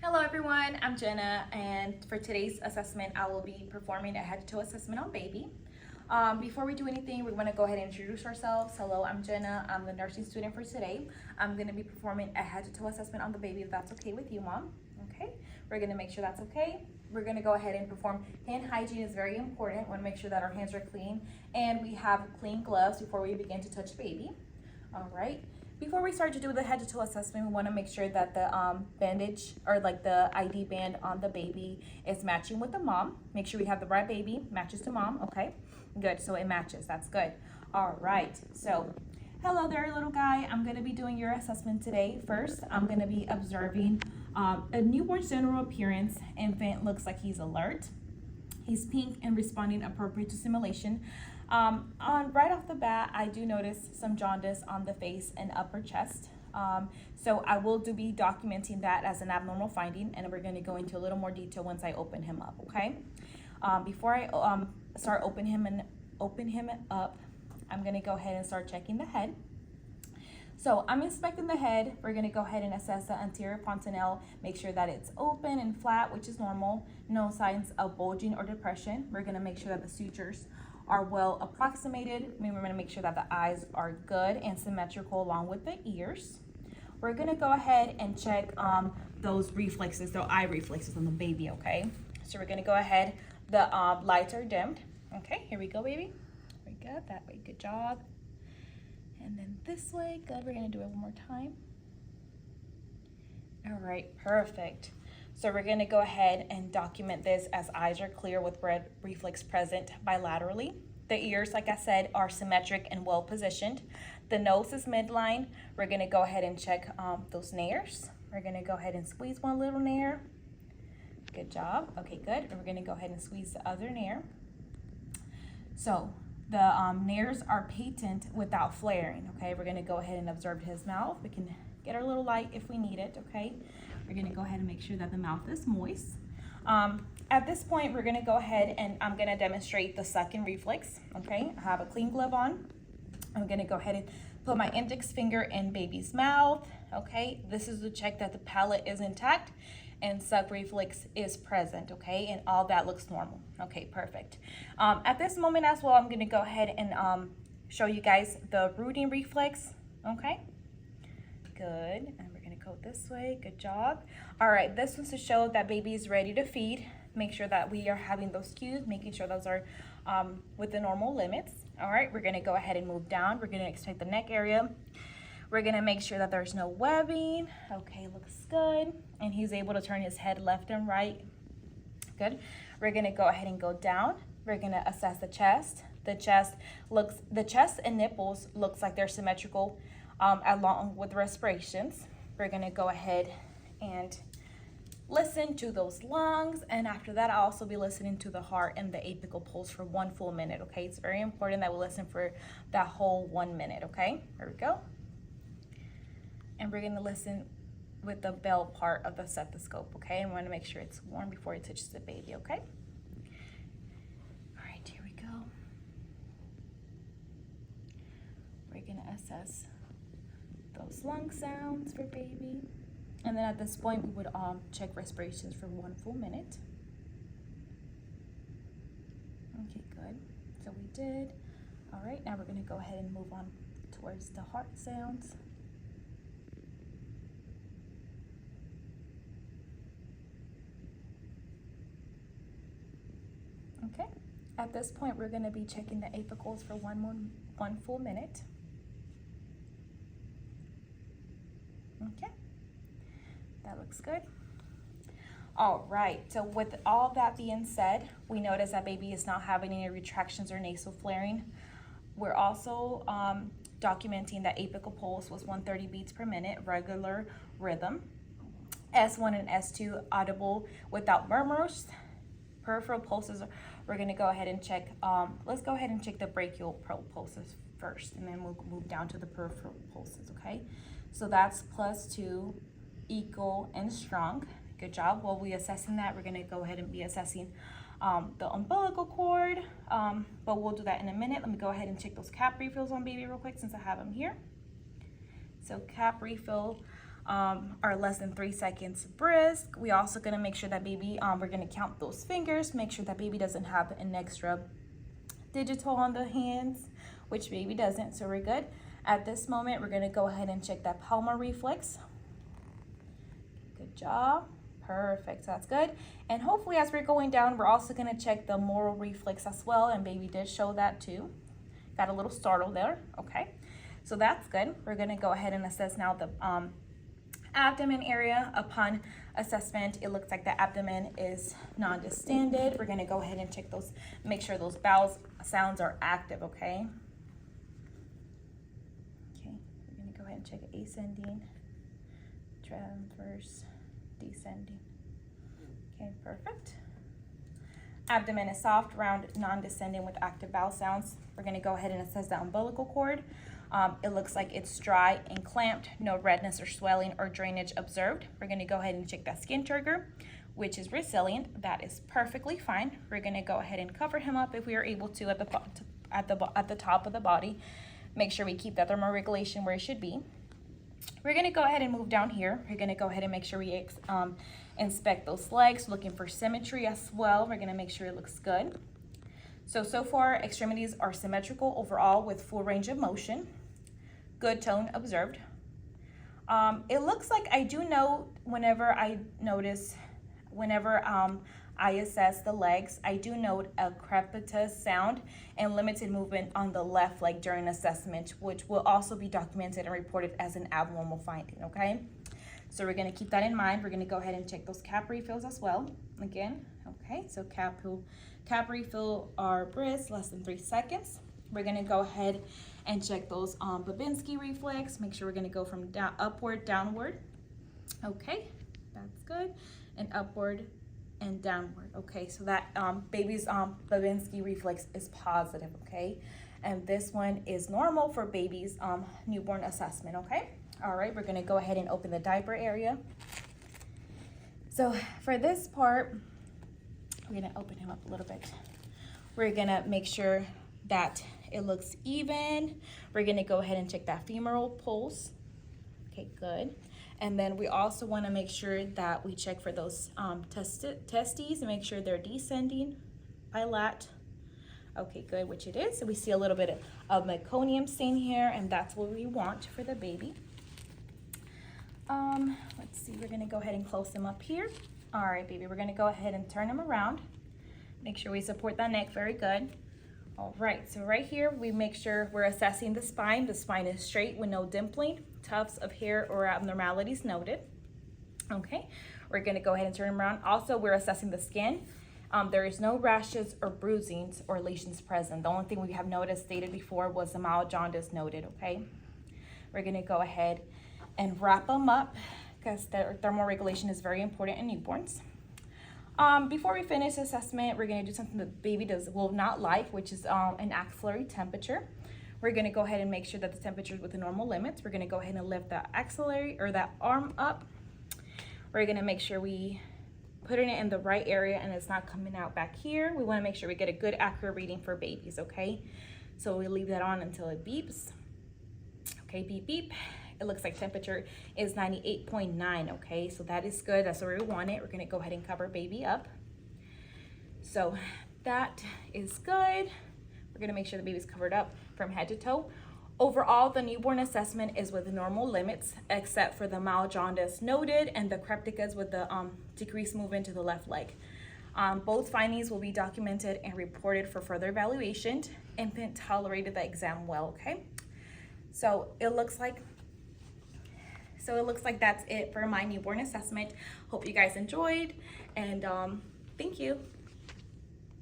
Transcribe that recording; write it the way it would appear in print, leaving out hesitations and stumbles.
Hello everyone, I'm Jenna, and for today's assessment I will be performing a head to toe assessment on baby. Before we do anything, we're going to go ahead and introduce ourselves. Hello, I'm Jenna. I'm the nursing student for today. I'm going to be performing a head to toe assessment on the baby, if that's okay with you, Mom. Okay, we're going to make sure that's okay. We're going to go ahead and perform hand hygiene. Is very important. We want to make sure that our hands are clean and we have clean gloves before we begin to touch baby. All right. Before we start to do the head to toe assessment, we want to make sure that the bandage or like the ID band on the baby is matching with the mom. Make sure we have the right baby, matches to mom, okay? Good, so it matches, that's good. All right, so hello there, little guy. I'm gonna be doing your assessment today. First, I'm gonna be observing a newborn's general appearance. Infant looks like he's alert. He's pink and responding appropriate to stimulation. Right off the bat, I do notice some jaundice on the face and upper chest. So I will be documenting that as an abnormal finding, and we're going to go into a little more detail once I open him up, okay? Before I start open him up, I'm going to go ahead and start checking the head. So I'm inspecting the head. We're gonna go ahead and assess the anterior fontanelle, make sure that it's open and flat, which is normal. No signs of bulging or depression. We're gonna make sure that the sutures are well approximated. We're gonna make sure that the eyes are good and symmetrical along with the ears. We're gonna go ahead and check those reflexes, the eye reflexes on the baby, okay? So we're gonna go ahead, the lights are dimmed. Okay, here we go, baby. Very good, that way, good job. And then this way, good, we're gonna do it one more time. All right, perfect. So we're gonna go ahead and document this as eyes are clear with red reflex present bilaterally. The ears, like I said, are symmetric and well positioned. The nose is midline. We're gonna go ahead and check those nares. We're gonna go ahead and squeeze one little nair. Good job, okay, good. And we're gonna go ahead and squeeze the other nair. So the nares are patent without flaring, okay? We're gonna go ahead and observe his mouth. We can get our little light if we need it, okay? We're gonna go ahead and make sure that the mouth is moist. At this point, we're gonna go ahead and I'm gonna demonstrate the sucking reflex, okay? I have a clean glove on. I'm gonna go ahead and put my index finger in baby's mouth, okay? This is to check that the palate is intact and suck reflex is present, okay? And all that looks normal. Okay, perfect. At this moment as well, I'm gonna go ahead and show you guys the rooting reflex, okay? Good, and we're gonna go this way, good job. All right, this was to show that baby is ready to feed. Make sure that we are having those cues, making sure those are with the normal limits. All right, we're gonna go ahead and move down. We're gonna extract the neck area. We're gonna make sure that there's no webbing. Okay, looks good. And he's able to turn his head left and right. Good. We're gonna go ahead and go down. We're gonna assess the chest. The chest and nipples looks like they're symmetrical along with respirations. We're gonna go ahead and listen to those lungs, and after that I'll also be listening to the heart and the apical pulse for 1 full minute, okay? It's very important that we listen for that whole 1 minute, okay? Here we go. And we're gonna listen with the bell part of the stethoscope, okay? And we wanna make sure it's warm before it touches the baby, okay? All right, here we go. We're gonna assess those lung sounds for baby. And then at this point, we would check respirations for 1 full minute. Okay, good. So we did. All right, now we're gonna go ahead and move on towards the heart sounds. Okay, at this point, we're gonna be checking the apicals for one full minute. Okay, that looks good. All right, so with all that being said, we notice that baby is not having any retractions or nasal flaring. We're also documenting that apical pulse was 130 beats per minute, regular rhythm. S1 and S2 audible without murmurs. Peripheral pulses, we're gonna go ahead and check, let's go ahead and check the brachial pulses first, and then we'll move down to the peripheral pulses, okay? So that's +2, equal, and strong. Good job. While we're assessing that, we're gonna go ahead and be assessing the umbilical cord, but we'll do that in a minute. Let me go ahead and check those cap refills on baby real quick since I have them here. So cap refill, are less than 3 seconds brisk. We also gonna make sure that baby, we're gonna count those fingers, make sure that baby doesn't have an extra digital on the hands, which baby doesn't, so we're good. At this moment, we're gonna go ahead and check that palmar reflex. Good job. Perfect, so that's good. And hopefully as we're going down, we're also gonna check the moral reflex as well, and baby did show that too. Got a little startled there, okay. So that's good. We're gonna go ahead and assess now the abdomen area. Upon assessment, it looks like the abdomen is non-distended. We're gonna go ahead and check those, make sure those bowel sounds are active, okay? Okay, we're gonna go ahead and check ascending, transverse, descending. Okay, perfect. Abdomen is soft, round, non-descending with active bowel sounds. We're gonna go ahead and assess the umbilical cord. It looks like it's dry and clamped, no redness or swelling or drainage observed. We're gonna go ahead and check that skin turgor, which is resilient. That is perfectly fine. We're gonna go ahead and cover him up if we are able to at the top of the body. Make sure we keep that thermoregulation where it should be. We're gonna go ahead and move down here. We're gonna go ahead and make sure we inspect those legs, looking for symmetry as well. We're gonna make sure it looks good. So far, extremities are symmetrical overall with full range of motion. Good tone observed. It looks like I do know whenever I assess the legs, I do note a crepitus sound and limited movement on the left leg during assessment, which will also be documented and reported as an abnormal finding, okay? So we're gonna keep that in mind. We're gonna go ahead and check those cap refills as well. Again, okay, so cap refill are brisk, less than 3 seconds. We're gonna go ahead and check those Babinski reflex. Make sure we're gonna go from upward, downward. Okay, that's good. And upward and downward. Okay, so that baby's Babinski reflex is positive, okay? And this one is normal for baby's newborn assessment, okay? All right, we're gonna go ahead and open the diaper area. So for this part, we're gonna open him up a little bit. We're gonna make sure that it looks even. We're gonna go ahead and check that femoral pulse. Okay, good. And then we also wanna make sure that we check for those testes and make sure they're descending by lat. Okay, good, which it is. So we see a little bit of meconium stain here, and that's what we want for the baby. Let's see, we're gonna go ahead and close him up here. All right, baby, we're gonna go ahead and turn him around. Make sure we support that neck, very good. All right, so right here, we make sure we're assessing the spine. The spine is straight with no dimpling, tufts of hair or abnormalities noted. Okay, we're gonna go ahead and turn him around. Also, we're assessing the skin. There is no rashes or bruisings or lesions present. The only thing we have noticed, stated before, was the mild jaundice noted, okay? We're gonna go ahead and wrap them up because their thermal regulation is very important in newborns. Before we finish assessment, we're gonna do something the baby will not like, which is an axillary temperature. We're gonna go ahead and make sure that the temperature is within normal limits. We're gonna go ahead and lift that axillary or that arm up. We're gonna make sure we putting it in the right area and it's not coming out back here. We wanna make sure we get a good accurate reading for babies, okay? So we leave that on until it beeps. Okay, beep, beep. It looks like temperature is 98.9, okay? So that is good, that's where we want it. We're gonna go ahead and cover baby up. So that is good. We're gonna make sure the baby's covered up from head to toe. Overall, the newborn assessment is with normal limits, except for the mild jaundice noted and the crepitus with the decreased movement to the left leg. Both findings will be documented and reported for further evaluation. Infant tolerated the exam well, okay? So it looks like that's it for my newborn assessment. Hope you guys enjoyed, and thank you.